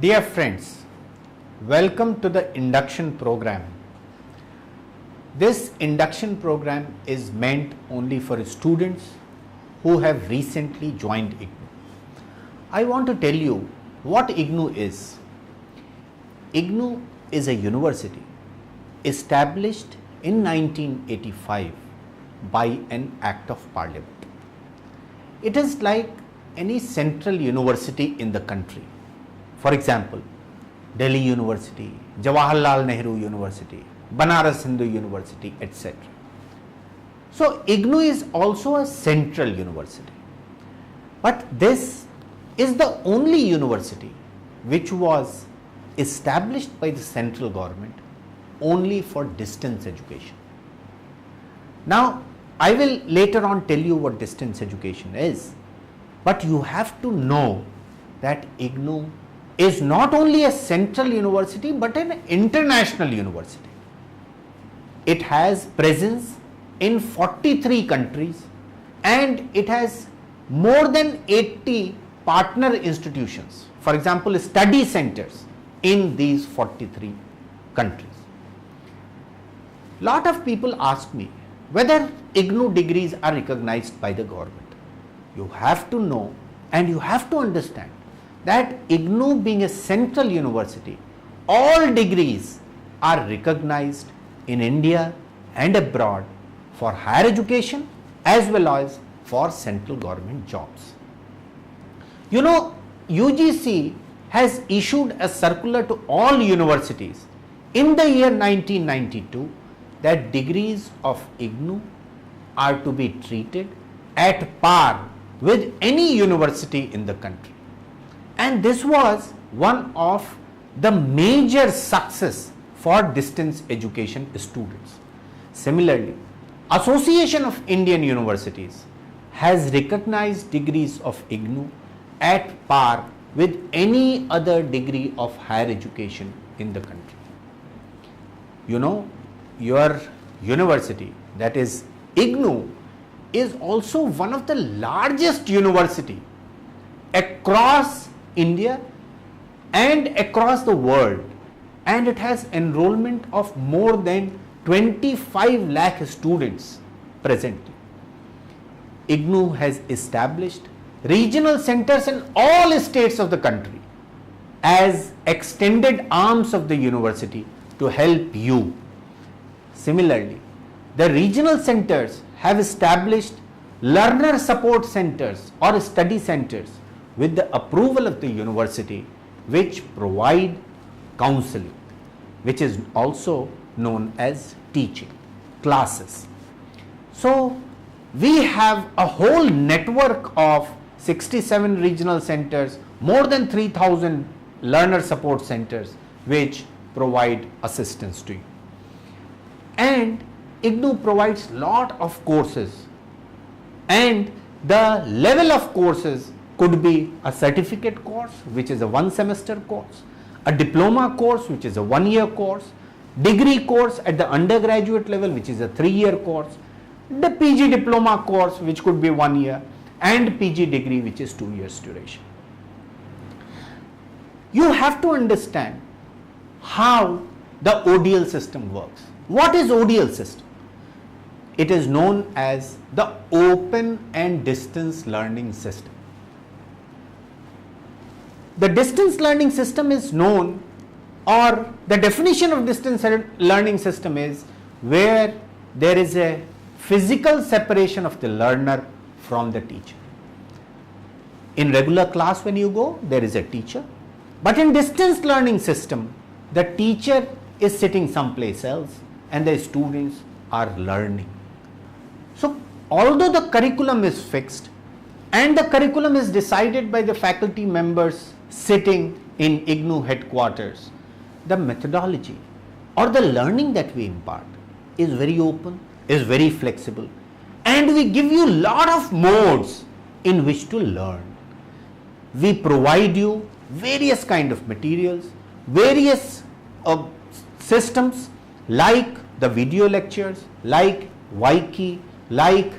Dear friends, welcome to the induction program. This induction program is meant only for students who have recently joined IGNOU. I want to tell you what IGNOU is. IGNOU is a university established in 1985 by an act of parliament. It is like any central university in the country. For example, Delhi University, Jawaharlal Nehru University, Banaras Hindu University, etc. So IGNOU is also a central university. But this is the only university which was established by the central government only for distance education. Now, I will later on tell you what distance education is, but you have to know that IGNOU is not only a central university but an international university. It has presence in 43 countries and it has more than 80 partner institutions, for example, study centers in these 43 countries. Lot of people ask me whether IGNOU degrees are recognized by the government. You have to know and you have to understand that IGNOU being a central university, all degrees are recognized in India and abroad for higher education as well as for central government jobs. You know, UGC has issued a circular to all universities in the year 1992 that degrees of IGNOU are to be treated at par with any university in the country. And this was one of the major success for distance education students. Similarly, Association of Indian Universities has recognized degrees of IGNOU at par with any other degree of higher education in the country. You know, your university, that is IGNOU, is also one of the largest university across India and across the world, and it has enrollment of more than 25 lakh students presently. IGNOU has established regional centers in all states of the country as extended arms of the university to help you. Similarly, the regional centers have established learner support centers or study centers with the approval of the university, which provide counseling, which is also known as teaching classes. So we have a whole network of 67 regional centers, more than 3,000 learner support centers which provide assistance to you. And IGNOU provides lot of courses, and the level of courses could be a certificate course, which is a 1 semester course, a diploma course, which is a 1 year course, degree course at the undergraduate level, which is a 3 year course, the PG diploma course, which could be 1 year, and PG degree, which is 2 years duration. You have to understand how the ODL system works. What is ODL system? It is known as the Open and Distance Learning System. The distance learning system is known, or the definition of distance learning system is where there is a physical separation of the learner from the teacher. In regular class when you go, there is a teacher, but in distance learning system, the teacher is sitting someplace else and the students are learning. So although the curriculum is fixed and the curriculum is decided by the faculty members sitting in IGNOU headquarters, the methodology or the learning that we impart is very open, is very flexible, and we give you lot of modes in which to learn. We provide you various kind of materials, various systems like the video lectures, like Wiki, like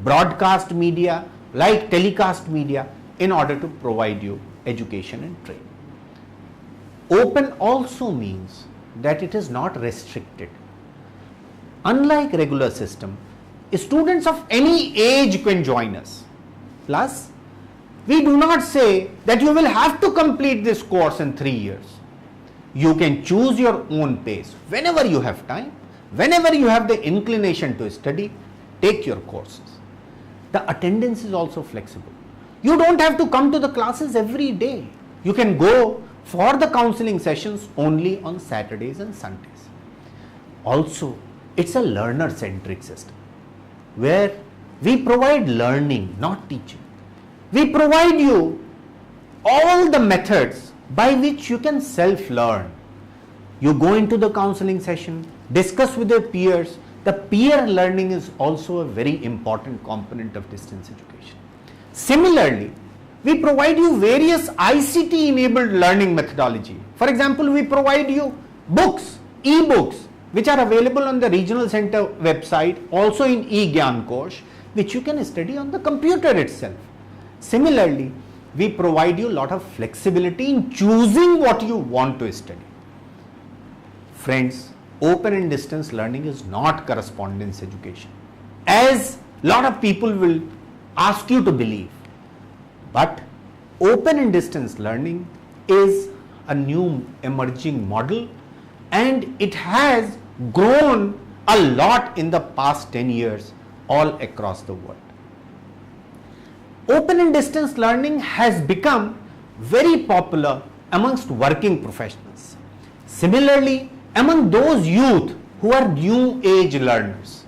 broadcast media, like telecast media, in order to provide you education and training. Open also means that it is not restricted. Unlike regular system, students of any age can join us. Plus, we do not say that you will have to complete this course in 3 years. You can choose your own pace whenever you have time, whenever you have the inclination to study, take your courses. The attendance is also flexible. You don't have to come to the classes every day. You can go for the counseling sessions only on Saturdays and Sundays. Also, it's a learner-centric system where we provide learning, not teaching. We provide you all the methods by which you can self-learn. You go into the counseling session, discuss with your peers. The peer learning is also a very important component of distance education. Similarly, we provide you various ICT enabled learning methodology. For example, we provide you books, e-books, which are available on the regional center website, also in eGyan Kosh, which you can study on the computer itself. Similarly, we provide you a lot of flexibility in choosing what you want to study. Friends, open and distance learning is not correspondence education, as a lot of people will ask you to believe. But open and distance learning is a new emerging model, and it has grown a lot in the past 10 years all across the world. Open and distance learning has become very popular amongst working professionals. Similarly, among those youth who are new age learners,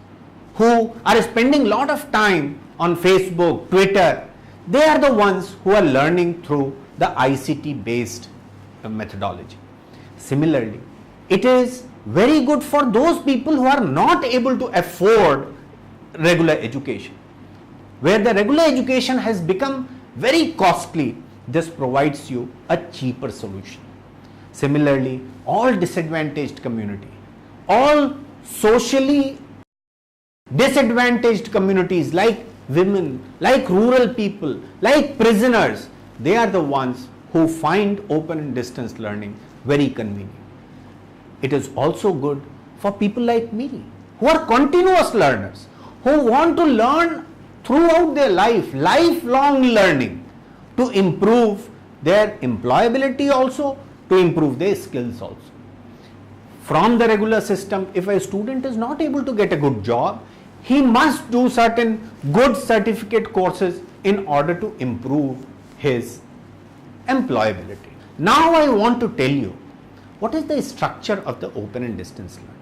who are spending a lot of time on Facebook, Twitter, they are the ones who are learning through the ICT based methodology. Similarly, it is very good for those people who are not able to afford regular education. Where the regular education has become very costly, this provides you a cheaper solution. Similarly, all disadvantaged community, all socially disadvantaged communities like women, like rural people, like prisoners, they are the ones who find open and distance learning very convenient. It is also good for people like me, who are continuous learners, who want to learn throughout their life, lifelong learning, to improve their employability also, to improve their skills also. From the regular system, if a student is not able to get a good job, he must do certain good certificate courses in order to improve his employability. Now I want to tell you what is the structure of the open and distance learning.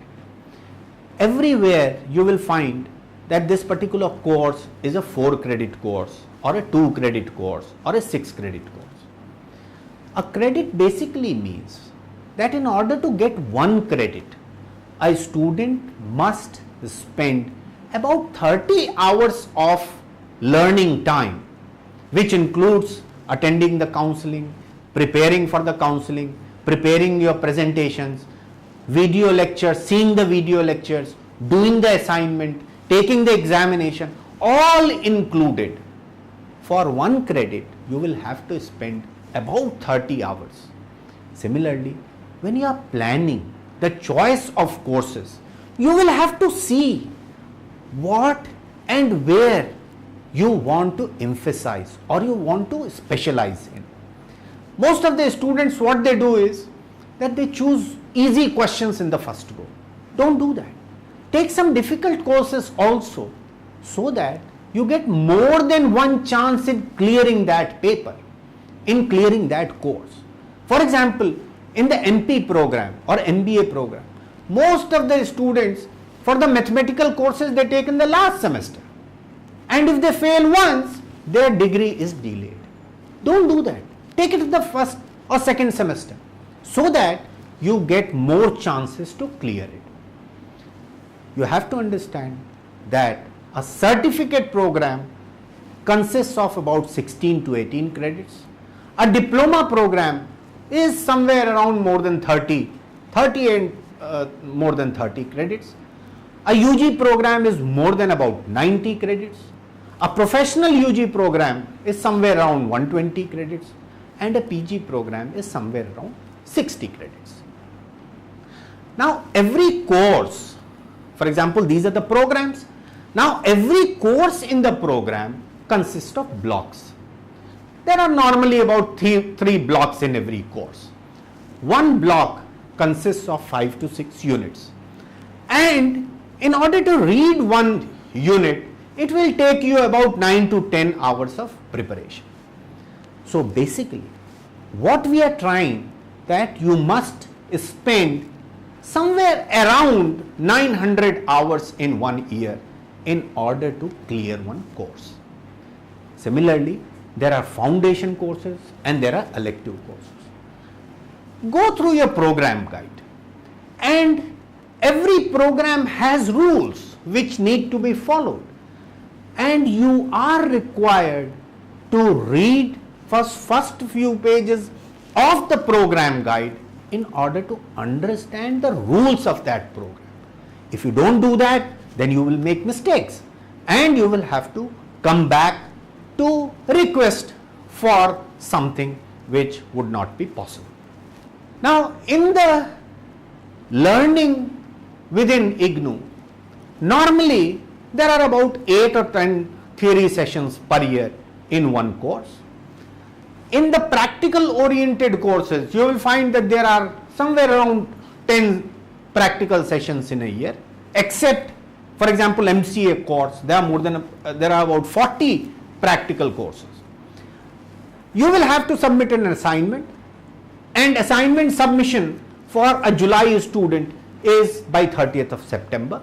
Everywhere you will find that this particular course is a 4-credit course or a 2-credit course or a 6-credit course. A credit basically means that in order to get 1 credit, a student must spend about 30 hours of learning time, which includes attending the counseling, preparing for the counseling, preparing your presentations, video lectures, seeing the video lectures, doing the assignment, taking the examination, all included. For 1 credit, you will have to spend about 30 hours. Similarly, when you are planning the choice of courses, you will have to see what and where you want to emphasize or you want to specialize in. Most of the students, what they do is that they choose easy questions in the first go. Don't do that. Take some difficult courses also, so that you get more than one chance in clearing that paper, in clearing that course. For example, in the MP program or MBA program, most of the students, for the mathematical courses, they take in the last semester, and if they fail once, their degree is delayed. Don't do that. Take it in the first or second semester, so that you get more chances to clear it. You have to understand that a certificate program consists of about 16 to 18 credits. A diploma program is somewhere around more than 30 and more than 30 credits. A UG program is more than about 90 credits. A professional UG program is somewhere around 120 credits, and a PG program is somewhere around 60 credits. Now every course, for example, these are the programs. Now every course in the program consists of blocks. There are normally about three blocks in every course. One block consists of 5 to 6 units, and in order to read one unit, it will take you about 9 to 10 hours of preparation. So basically, what we are trying, that you must spend somewhere around 900 hours in 1 year in order to clear one course. Similarly, there are foundation courses and there are elective courses. Go through your program guide, and every program has rules which need to be followed, and you are required to read first few pages of the program guide in order to understand the rules of that program. If you don't do that, then you will make mistakes and you will have to come back to request for something which would not be possible. Now, in the learning within IGNOU, normally there are about 8 or 10 theory sessions per year in one course. In the practical oriented courses, you will find that there are somewhere around 10 practical sessions in a year, except, for example, MCA course, there are about 40 practical courses. You will have to submit an assignment, and assignment submission for a July student is by 30th of September.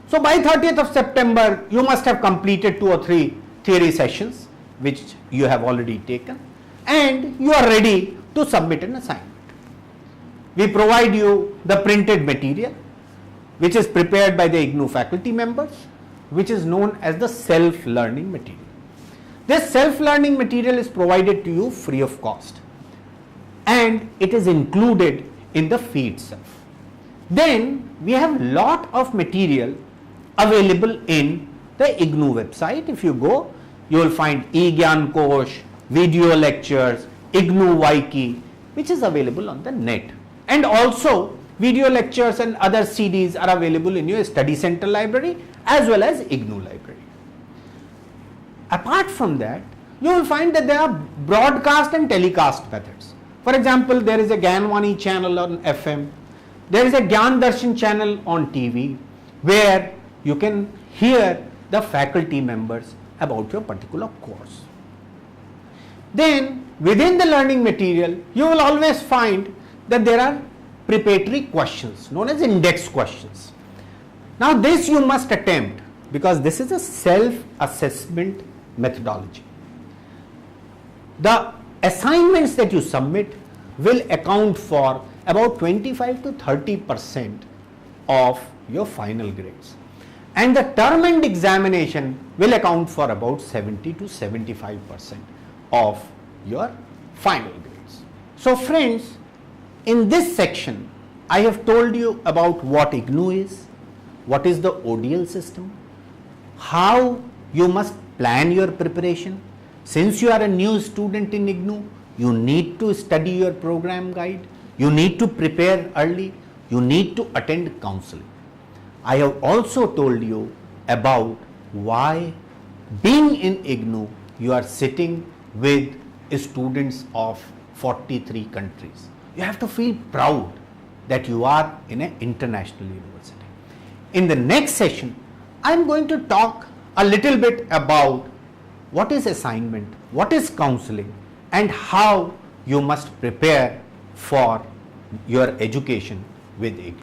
So by 30th of September, you must have completed 2 or 3 theory sessions which you have already taken, and you are ready to submit an assignment. We provide you the printed material which is prepared by the IGNOU faculty members, which is known as the self-learning material. This self-learning material is provided to you free of cost, and it is included in the fee itself. Then we have lot of material available in the IGNOU website. If you go, you will find eGyan Kosh, video lectures, IGNOU Wiki, which is available on the net. And also video lectures and other CDs are available in your study center library as well as IGNOU library. Apart from that, you will find that there are broadcast and telecast methods. For example, there is a Gyanvani channel on FM, there is a Gyan Darshan channel on TV, where you can hear the faculty members about your particular course. Then within the learning material, you will always find that there are preparatory questions known as index questions. Now this you must attempt, because this is a self-assessment methodology. The assignments that you submit will account for about 25 to 30% of your final grades, and the term end examination will account for about 70 to 75% of your final grades. So friends, in this section I have told you about what IGNOU is, what is the ODL system, how you must plan your preparation. Since you are a new student in IGNOU, you need to study your program guide, you need to prepare early, you need to attend counseling. I have also told you about why, being in IGNOU, you are sitting with students of 43 countries. You have to feel proud that you are in an international university. In the next session, I am going to talk a little bit about what is assignment, what is counseling, and how you must prepare for your education with IGNOU.